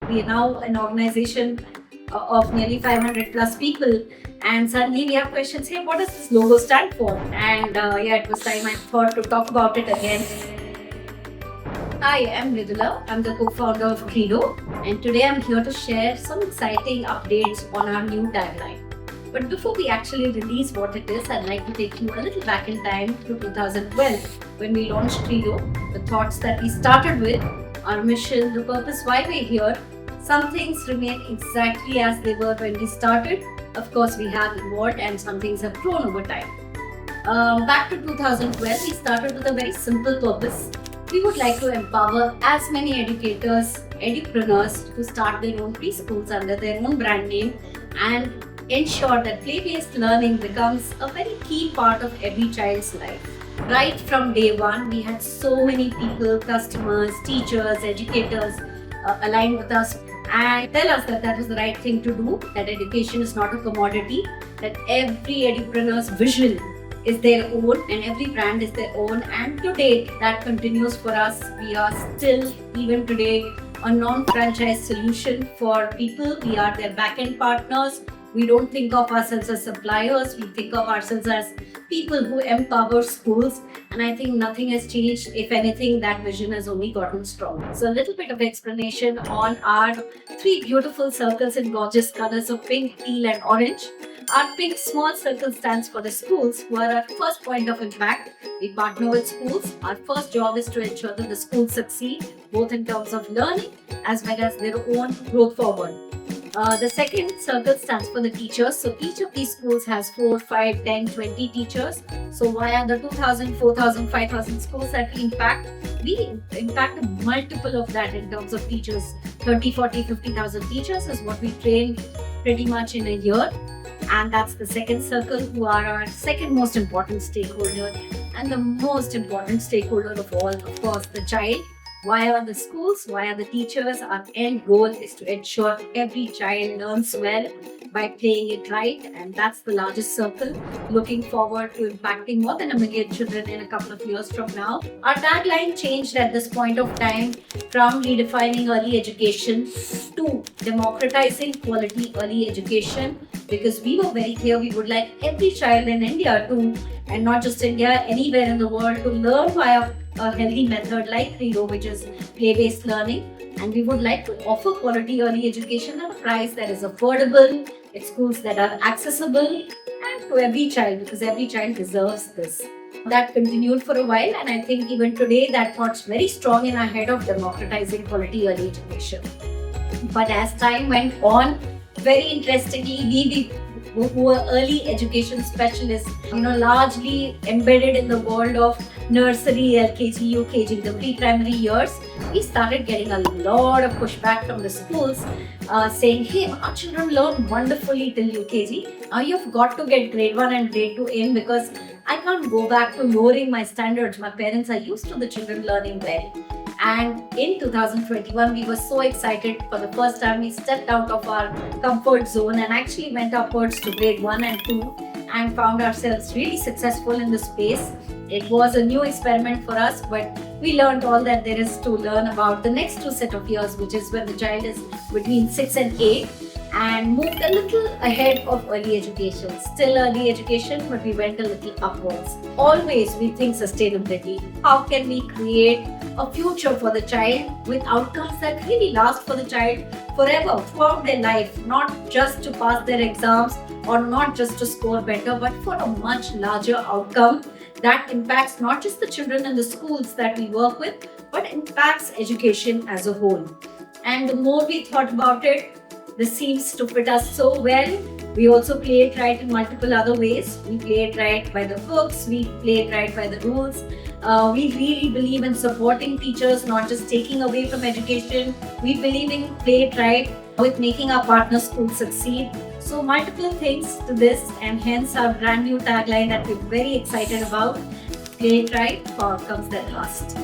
We are now an organization of nearly 500 plus people, and suddenly we have questions. Hey, what does this logo stand for? And yeah, it was time I thought to talk about it again. Hi, I'm Mridula. I'm the co-founder of Credo, and today I'm here to share some exciting updates on our new tagline. But before we actually release what it is, I'd like to take you a little back in time to 2012 when we launched Credo, the thoughts that we started with, our mission, the purpose why we're here. Some things remain exactly as they were when we started. Of course, we have evolved and some things have grown over time. Back to 2012, we started with a very simple purpose. We would like to empower as many educators, edupreneurs to start their own preschools under their own brand name and ensure that play-based learning becomes a very key part of every child's life. Right from day one, we had so many people, customers, teachers, educators align with us and tell us that that was the right thing to do, that education is not a commodity, that every edupreneur's vision is their own and every brand is their own, and to date that continues for us. We are still even today a non-franchise solution for people. We are their back-end partners. We don't think of ourselves as suppliers, we think of ourselves as people who empower schools, and I think nothing has changed. If anything, that vision has only gotten stronger. So a little bit of explanation on our three beautiful circles in gorgeous colors of pink, teal and orange. Our pink small circle stands for the schools, who are our first point of impact. We partner with schools. Our first job is to ensure that the schools succeed, both in terms of learning as well as their own growth forward. The second circle stands for the teachers. So each of these schools has 4, 5, 10, 20 teachers. So via the 2,000, 4,000, 5,000 schools that we impact a multiple of that in terms of teachers. 30, 40, 50,000 teachers is what we train pretty much in a year. And that's the second circle, who are our second most important stakeholder, and the most important stakeholder of all, of course, the child. Via the schools, via the teachers, our end goal is to ensure every child learns well by playing it right, and that's the largest circle. Looking forward to impacting more than 1 million children in a couple of years from now. Our tagline changed at this point of time from redefining early education to democratizing quality early education, because we were very clear we would like every child in India to, and not just India, anywhere in the world, to learn via a healthy method like Credo, which is play-based learning. And we would like to offer quality early education at a price that is affordable, at schools that are accessible, and to every child, because every child deserves this. That continued for a while, and I think even today that thought's very strong in our head of democratizing quality early education. But as time went on, very interestingly, we who were early education specialists, largely embedded in the world of nursery, LKG, UKG, the pre-primary years, we started getting a lot of pushback from the schools saying, hey, our children learn wonderfully till UKG. Now you've got to get grade 1 and grade 2 in, because I can't go back to lowering my standards. My parents are used to the children learning well. And in 2021, we were so excited. For the first time, we stepped out of our comfort zone and actually went upwards to grade 1 and 2 and found ourselves really successful in the space. It was a new experiment for us, but we learned all that there is to learn about the next 2 set of years, which is when the child is between 6 and 8, and moved a little ahead of early education. Still early education, but we went a little upwards. Always we think sustainability. How can we create a future for the child with outcomes that really last for the child forever, throughout their life, not just to pass their exams or not just to score better, but for a much larger outcome that impacts not just the children in the schools that we work with, but impacts education as a whole. And the more we thought about it, this seems to fit us so well. We also play it right in multiple other ways. We play it right by the books, we play it right by the rules. We really believe in supporting teachers, not just taking away from education. We believe in play it right with making our partner schools succeed. So multiple things to this, and hence our brand new tagline that we're very excited about: play it right for outcomes that last.